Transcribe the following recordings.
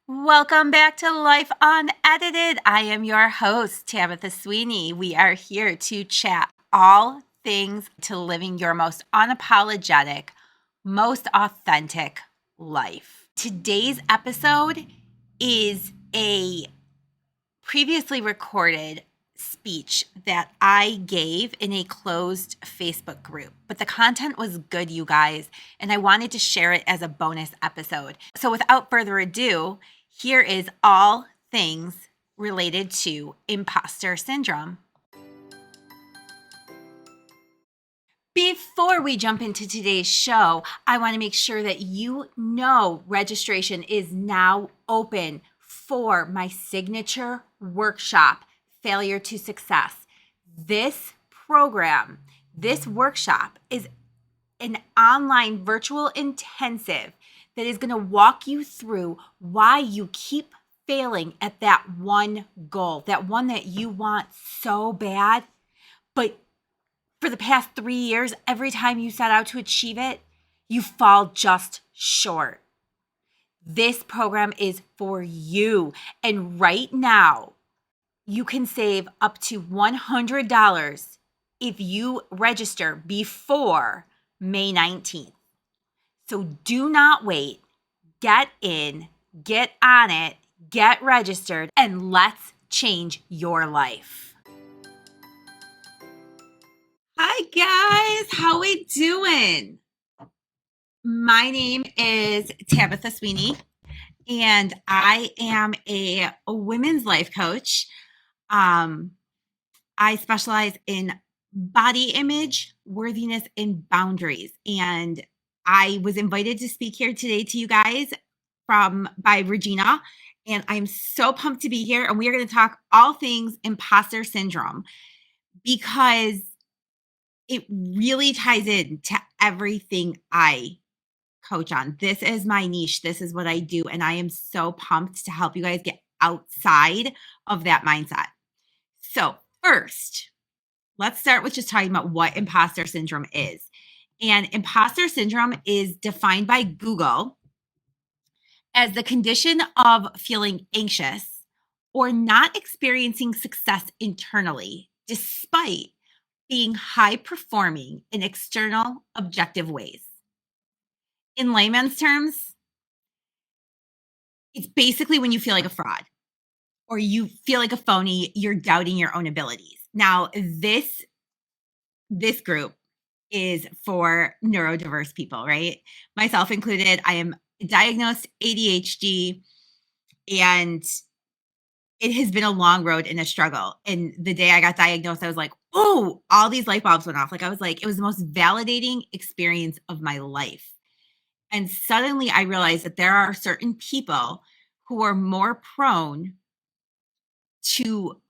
Welcome back to Life Unedited. I am your host, Tabitha Sweeney. We are here to chat all things to living your most unapologetic, most authentic life. Today's episode is a previously recorded speech that I gave in a closed Facebook group, but the content was good, you guys, and I wanted to share it as a bonus episode. So without further ado, here is all things related to imposter syndrome. Before we jump into today's show, I want to make sure that you know registration is now open for my signature workshop, Failure to Success. This program, this workshop is an online virtual intensive that is going to walk you through why you keep failing at that one goal, that one that you want so bad, but for the past 3 years, every time you set out to achieve it, you fall just short. This program is for you. And right now, you can save up to $100 if you register before May 19th. So do not wait. Get in, get on it, get registered, and let's change your life. Hi guys, how we doing? My name is Tabitha Sweeney, and I am a women's life coach. I specialize in body image, worthiness, and boundaries. And I was invited to speak here today to you guys by Regina, and I'm so pumped to be here. And we are going to talk all things imposter syndrome because it really ties in to everything I coach on. This is my niche. This is what I do. And I am so pumped to help you guys get outside of that mindset. So first, let's start with just talking about what imposter syndrome is. And imposter syndrome is defined by Google as the condition of feeling anxious or not experiencing success internally, despite being high performing in external objective ways. In layman's terms, it's basically when you feel like a fraud or you feel like a phony, you're doubting your own abilities. Now, this group is for neurodiverse people, right? Myself included. I am diagnosed ADHD, and it has been a long road and a struggle. And the day I got diagnosed, I was like, oh, all these light bulbs went off. Like, I was like, it was the most validating experience of my life. And suddenly I realized that there are certain people who are more prone to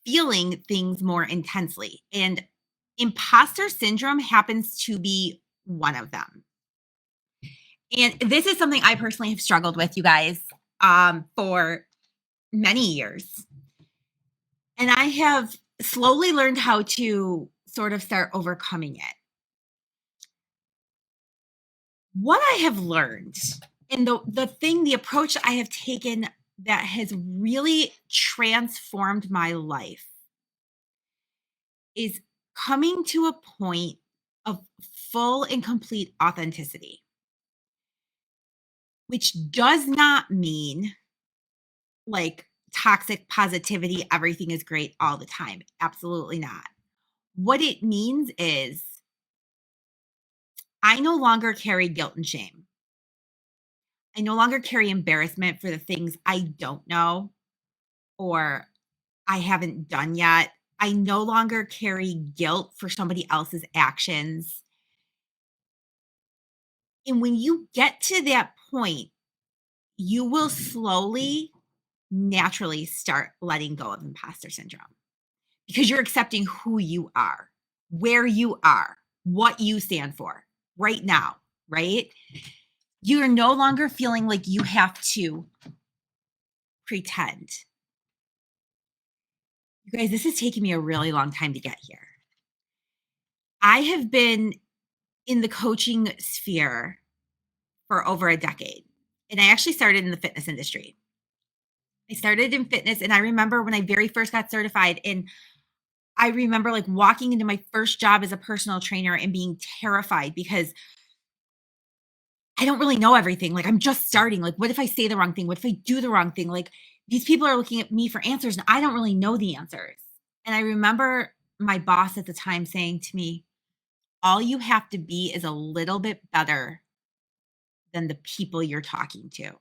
feeling things more intensely. And imposter syndrome happens to be one of them. And this is something I personally have struggled with, you guys, for many years. And I have slowly learned how to sort of start overcoming it. What I have learned and the approach I have taken that has really transformed my life is coming to a point of full and complete authenticity, which does not mean like toxic positivity, everything is great all the time. Absolutely not. What it means is I no longer carry guilt and shame. I no longer carry embarrassment for the things I don't know or I haven't done yet. I no longer carry guilt for somebody else's actions. And when you get to that point, you will slowly, naturally start letting go of imposter syndrome because you're accepting who you are, where you are, what you stand for right now, right? You're no longer feeling like you have to pretend. You guys, this has taken me a really long time to get here. I have been in the coaching sphere for over a decade, and I actually started in the fitness industry. I started in fitness, and I remember when I very first got certified, and I remember like walking into my first job as a personal trainer and being terrified because I don't really know everything. Like, I'm just starting. Like, what if I say the wrong thing? What if I do the wrong thing? Like, these people are looking at me for answers and I don't really know the answers. And I remember my boss at the time saying to me, all you have to be is a little bit better than the people you're talking to.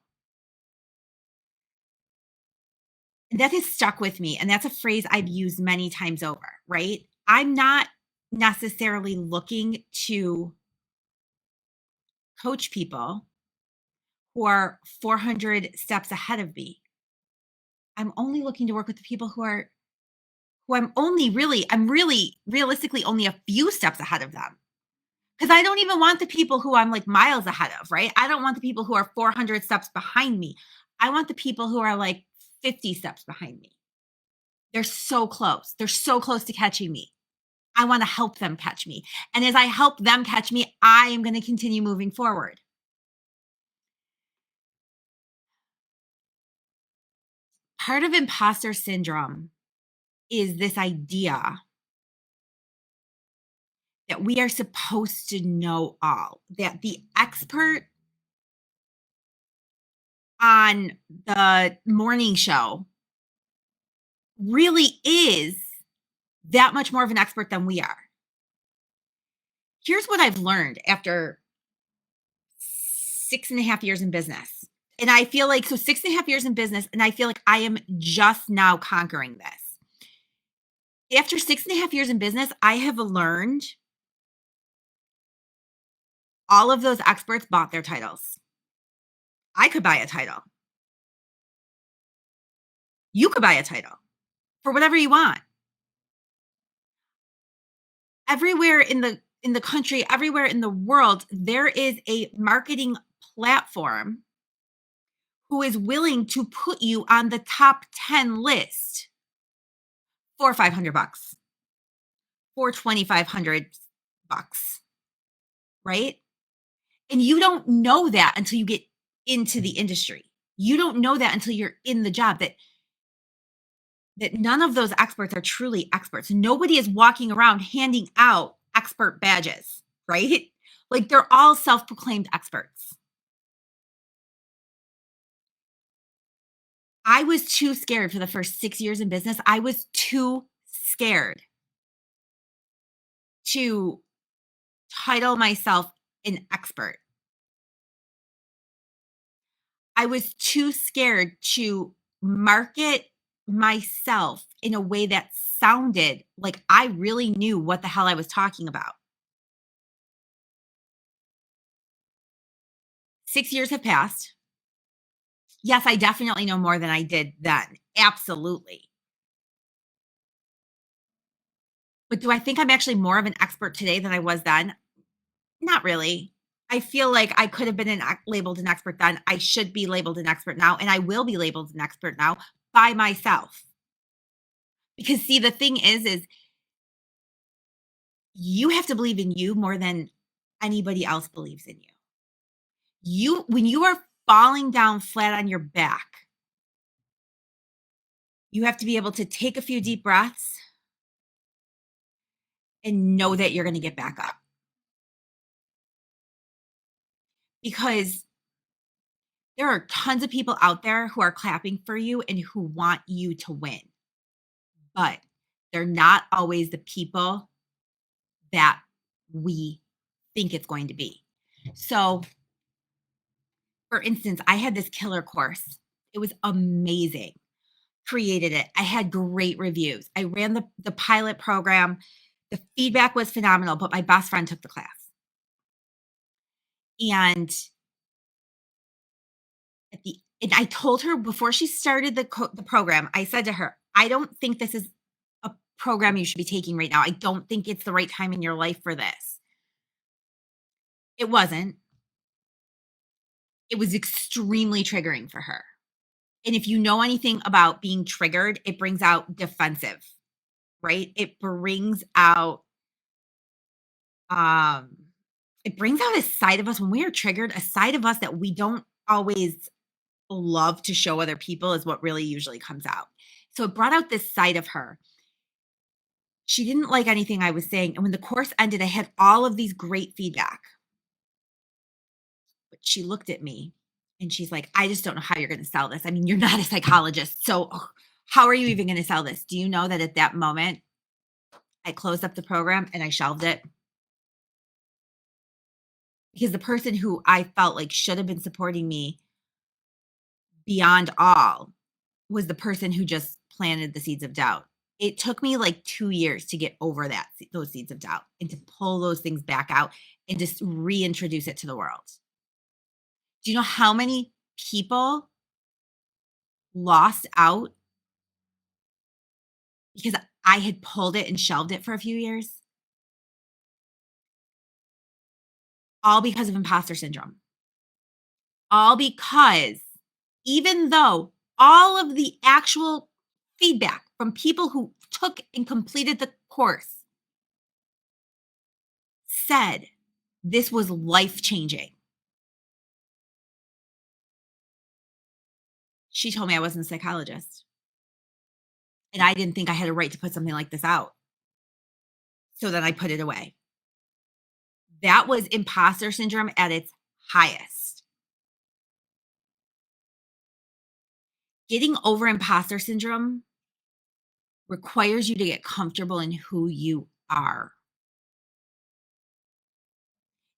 And that has stuck with me. And that's a phrase I've used many times over, right? I'm not necessarily looking to coach people who are 400 steps ahead of me. I'm only looking to work with the people who I'm really realistically only a few steps ahead of them. Because I don't even want the people who I'm like miles ahead of, right? I don't want the people who are 400 steps behind me. I want the people who are like 50 steps behind me. They're so close. They're so close to catching me. I want to help them catch me. And as I help them catch me, I am going to continue moving forward. Part of imposter syndrome is this idea that we are supposed to know all, that the expert on the morning show really is that much more of an expert than we are. Here's what I've learned after 6.5 years in business. And I feel like, so 6.5 years in business, and I feel like I am just now conquering this. After 6.5 years in business, I have learned all of those experts bought their titles. I could buy a title. You could buy a title for whatever you want. Everywhere in the country, everywhere in the world, there is a marketing platform who is willing to put you on the top 10 list for $500, for $2,500, right? And you don't know that until you get into the industry. You don't know that until you're in the job, that none of those experts are truly experts. Nobody is walking around handing out expert badges, right? Like, they're all self-proclaimed experts. I was too scared for the first 6 years in business. I was too scared to title myself an expert. I was too scared to market myself in a way that sounded like I really knew what the hell I was talking about. 6 years have passed. Yes, I definitely know more than I did then. Absolutely. But do I think I'm actually more of an expert today than I was then? Not really. I feel like I could have been labeled an expert then. I should be labeled an expert now, and I will be labeled an expert now by myself. Because see, the thing is you have to believe in you more than anybody else believes in you. When you are falling down flat on your back, you have to be able to take a few deep breaths and know that you're going to get back up. Because there are tons of people out there who are clapping for you and who want you to win. But they're not always the people that we think it's going to be. So, for instance, I had this killer course. It was amazing. Created it. I had great reviews. I ran the pilot program. The feedback was phenomenal, but my best friend took the class. And and I told her before she started the program, I said to her, I don't think this is a program you should be taking right now. I don't think it's the right time in your life for this. It wasn't. It was extremely triggering for her. And if you know anything about being triggered, it brings out defensive, right? Um, it brings out a side of us when we are triggered, a side of us that we don't always love to show other people is what really usually comes out. So it brought out this side of her. She didn't like anything I was saying. And when the course ended, I had all of these great feedback. But she looked at me and she's like, I just don't know how you're going to sell this. I mean, you're not a psychologist. So how are you even going to sell this? Do you know that at that moment, I closed up the program and I shelved it? Because the person who I felt like should have been supporting me beyond all was the person who just planted the seeds of doubt. It took me like 2 years to get over those seeds of doubt and to pull those things back out and just reintroduce it to the world. Do you know how many people lost out because I had pulled it and shelved it for a few years? All because of imposter syndrome. All because even though all of the actual feedback from people who took and completed the course said this was life-changing, she told me I wasn't a psychologist. And I didn't think I had a right to put something like this out. So then I put it away. That was imposter syndrome at its highest. Getting over imposter syndrome requires you to get comfortable in who you are.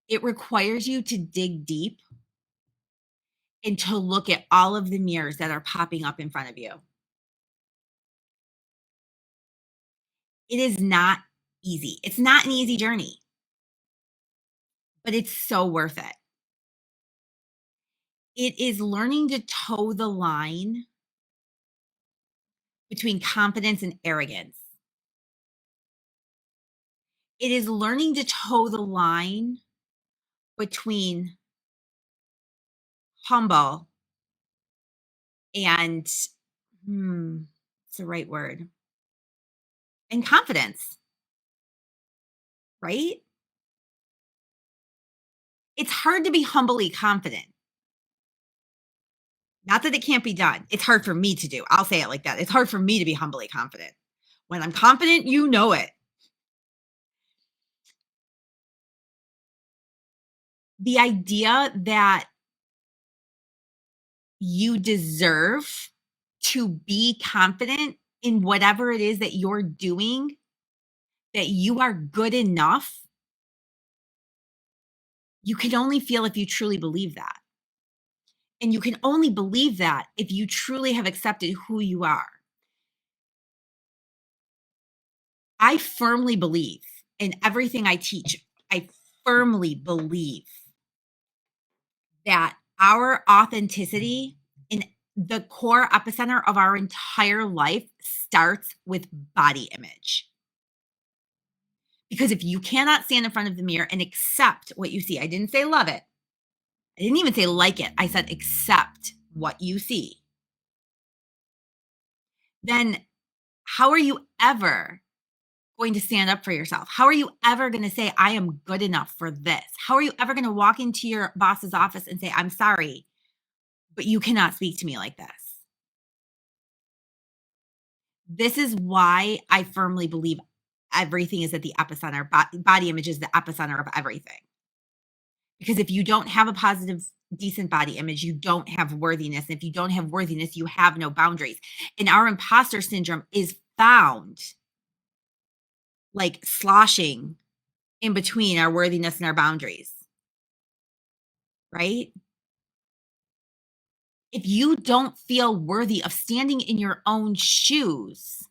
It requires you to dig deep and to look at all of the mirrors that are popping up in front of you. It is not easy. It's not an easy journey, but it's so worth it. It is learning to toe the line between confidence and arrogance. It is learning to toe the line between humble and, what's the right word? And confidence, right? It's hard to be humbly confident. Not that it can't be done. It's hard for me to do. I'll say it like that. It's hard for me to be humbly confident. When I'm confident, you know it. The idea that you deserve to be confident in whatever it is that you're doing, that you are good enough, you can only feel if you truly believe that. And you can only believe that if you truly have accepted who you are. I firmly believe in everything I teach. I firmly believe that our authenticity in the core epicenter of our entire life starts with body image. Because if you cannot stand in front of the mirror and accept what you see, I didn't say love it. I didn't even say like it. I said accept what you see. Then how are you ever going to stand up for yourself? How are you ever going to say, I am good enough for this? How are you ever going to walk into your boss's office and say, I'm sorry, but you cannot speak to me like this? This is why I firmly believe everything is at the epicenter. Body image is the epicenter of everything. Because if you don't have a positive, decent body image, you don't have worthiness. And if you don't have worthiness, you have no boundaries. And our imposter syndrome is found like sloshing in between our worthiness and our boundaries, right? If you don't feel worthy of standing in your own shoes,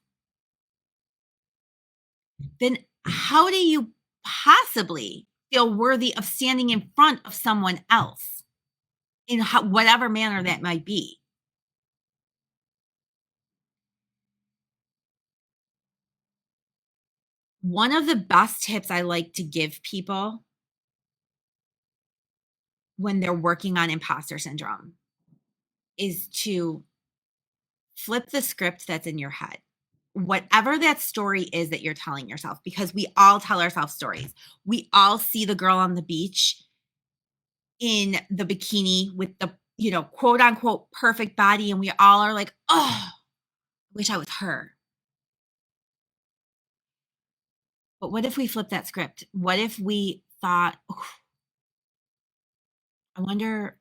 then how do you possibly feel worthy of standing in front of someone else in whatever manner that might be? One of the best tips I like to give people when they're working on imposter syndrome is to flip the script that's in your head. Whatever that story is that you're telling yourself, because we all tell ourselves stories. We all see the girl on the beach in the bikini with the quote unquote perfect body, and we all are like, oh, I wish I was her. But what if we flip that script? What if we thought, "Ooh, I wonder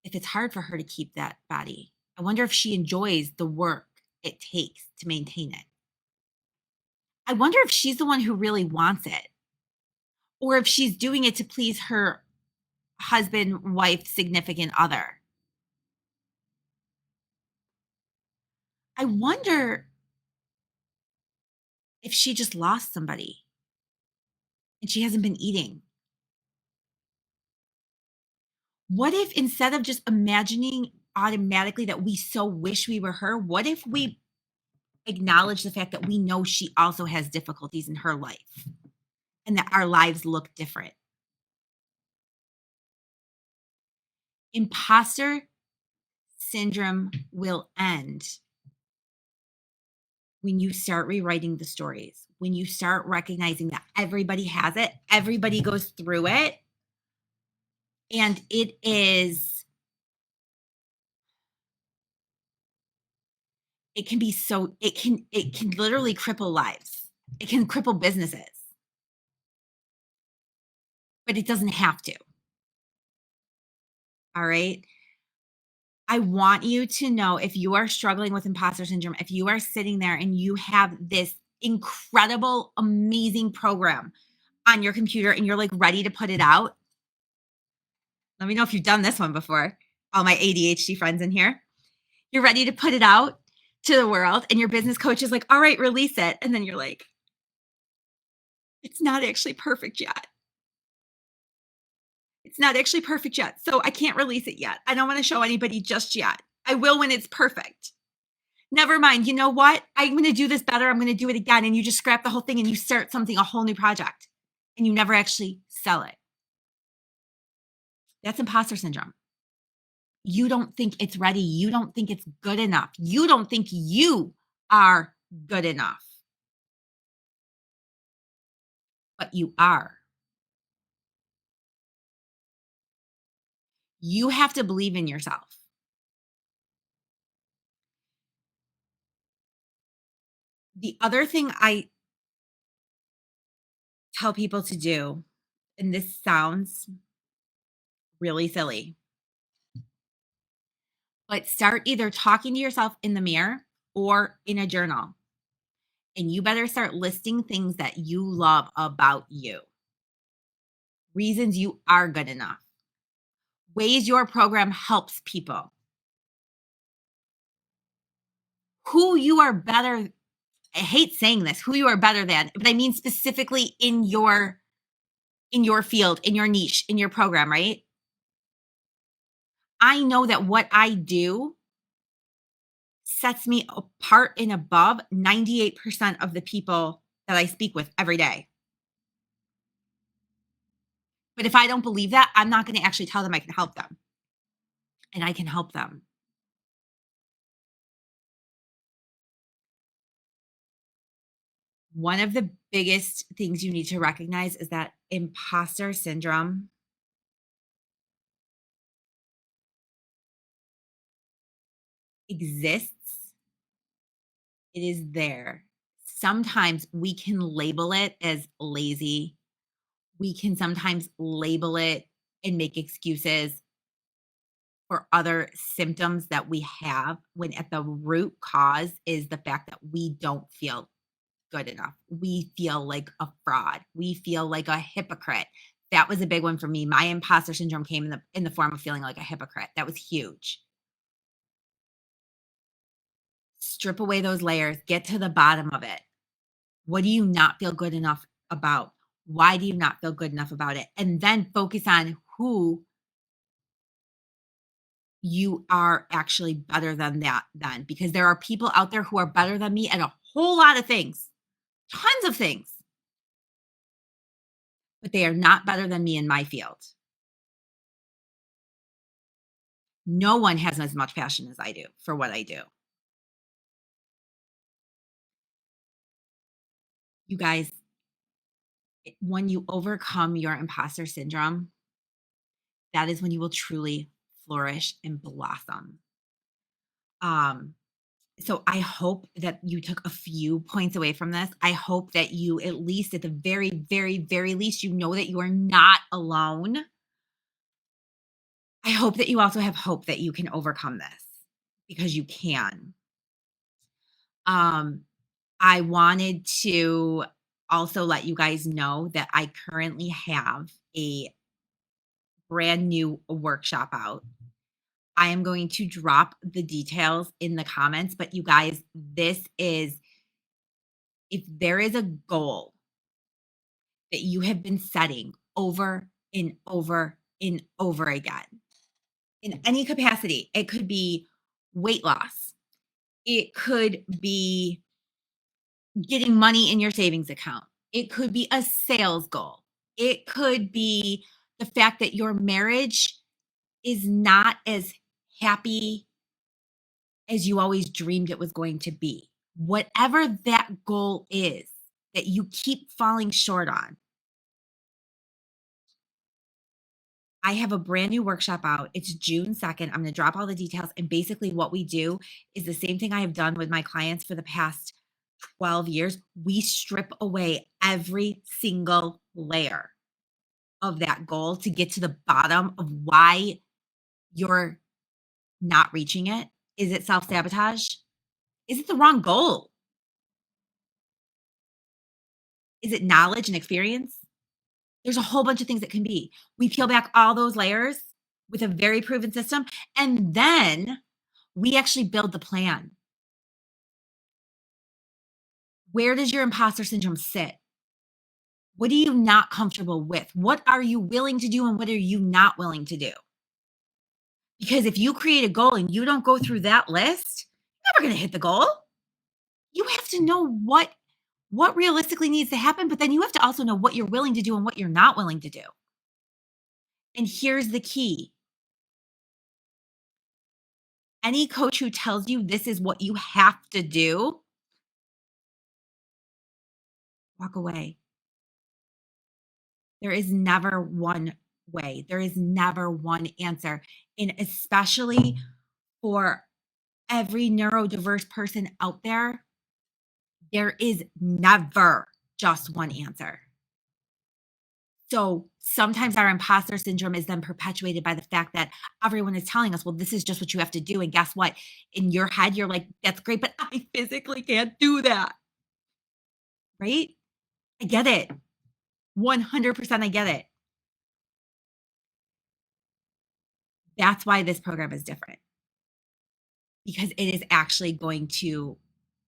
if it's hard for her to keep that body. I wonder if she enjoys the work it takes to maintain it. I wonder if she's the one who really wants it, or if she's doing it to please her husband, wife, significant other. I wonder if she just lost somebody and she hasn't been eating. What if instead of just imagining automatically that we so wish we were her, what if we acknowledge the fact that we know she also has difficulties in her life and that our lives look different? Imposter syndrome will end when you start rewriting the stories, when you start recognizing that everybody has it, everybody goes through it, and it can be so it can literally cripple lives. It can cripple businesses, but it doesn't have to. All right. I want you to know, if you are struggling with imposter syndrome, if you are sitting there and you have this incredible, amazing program on your computer and you're like ready to put it out, let me know if you've done this one before. All my ADHD friends in here. You're ready to put it out to the world, and your business coach is like, all right, release it. And then you're like, it's not actually perfect yet. It's not actually perfect yet. So I can't release it yet. I don't want to show anybody just yet. I will when it's perfect. Never mind. You know what? I'm going to do this better. I'm going to do it again. And you just scrap the whole thing and you start something, a whole new project, and you never actually sell it. That's imposter syndrome. You don't think it's ready. You don't think it's good enough. You don't think you are good enough, but you are. You have to believe in yourself. The other thing I tell people to do, and this sounds really silly, but start either talking to yourself in the mirror or in a journal. And you better start listing things that you love about you, reasons you are good enough, ways your program helps people, who you are better. I hate saying this, who you are better than, but I mean specifically in your field, in your niche, in your program, right? I know that what I do sets me apart and above 98% of the people that I speak with every day. But if I don't believe that, I'm not going to actually tell them I can help them. And I can help them. One of the biggest things you need to recognize is that imposter syndrome exists. It is there. Sometimes we can label it as lazy. We can sometimes label it and make excuses for other symptoms that we have, when at the root cause is the fact that we don't feel good enough. We feel like a fraud. We feel like a hypocrite. That was a big one for me. My imposter syndrome came in the form of feeling like a hypocrite. That was huge. Strip away those layers, get to the bottom of it. What do you not feel good enough about? Why do you not feel good enough about it? And then focus on who you are actually better than that then, because there are people out there who are better than me at a whole lot of things, tons of things, but they are not better than me in my field. No one has as much passion as I do for what I do. You guys, when you overcome your imposter syndrome, that is when you will truly flourish and blossom. So I hope that you took a few points away from this. I hope that you, at least at the very, very, very least, you know that you are not alone. I hope that you also have hope that you can overcome this, because you can. I wanted to also let you guys know that I currently have a brand new workshop out. I am going to drop the details in the comments, but you guys, this is, if there is a goal that you have been setting over and over and over again in any capacity, it could be weight loss, it could be getting money in your savings account, it could be a sales goal, it could be the fact that your marriage is not as happy as you always dreamed it was going to be. Whatever that goal is that you keep falling short on, I have a brand new workshop out. It's June 2nd. I'm going to drop all the details. And basically, what we do is the same thing I have done with my clients for the past 12 years. We strip away every single layer of that goal to get to the bottom of why you're not reaching it. Is it self sabotage? Is it the wrong goal? Is it knowledge and experience? There's a whole bunch of things that can be. We peel back all those layers with a very proven system, and then we actually build the plan. Where does your imposter syndrome sit? What are you not comfortable with? What are you willing to do and what are you not willing to do? Because if you create a goal and you don't go through that list, you're never going to hit the goal. You have to know what realistically needs to happen, but then you have to also know what you're willing to do and what you're not willing to do. And here's the key. Any coach who tells you this is what you have to do, walk away. There is never one way. There is never one answer. And especially for every neurodiverse person out there is never just one answer. So sometimes our imposter syndrome is then perpetuated by the fact that everyone is telling us, well, this is just what you have to do. And guess what? In your head, you're like, that's great, but I physically can't do that. Right? I get it. 100% I get it. That's why this program is different, because it is actually going to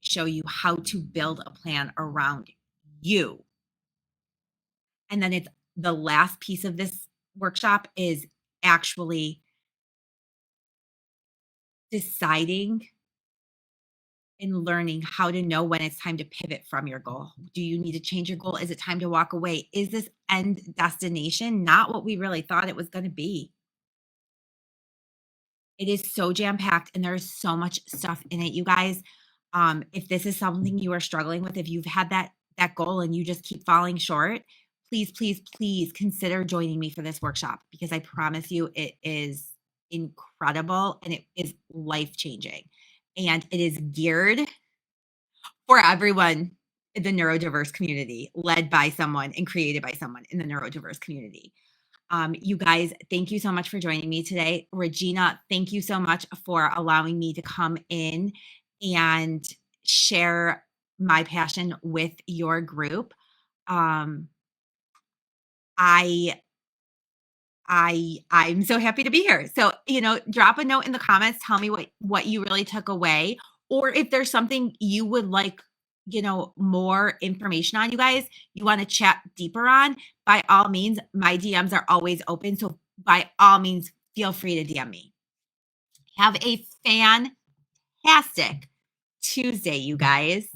show you how to build a plan around you. And then it's the last piece of this workshop is actually deciding and learning how to know when it's time to pivot from your goal. Do you need to change your goal? Is it time to walk away? Is this end destination not what we really thought it was going to be? It is so jam-packed and there's so much stuff in it, you guys. If this is something you are struggling with, if you've had that goal and you just keep falling short, please, please, please consider joining me for this workshop, because I promise you it is incredible and it is life-changing. And it is geared for everyone in the neurodiverse community, led by someone and created by someone in the neurodiverse community. You guys, thank you so much for joining me today. Regina, thank you so much for allowing me to come in and share my passion with your group. I'm so happy to be here. So, drop a note in the comments. Tell me what you really took away, or if there's something you would like, more information on, you guys, you want to chat deeper on, by all means, my DMs are always open. So by all means, feel free to DM me. Have a fantastic Tuesday, you guys.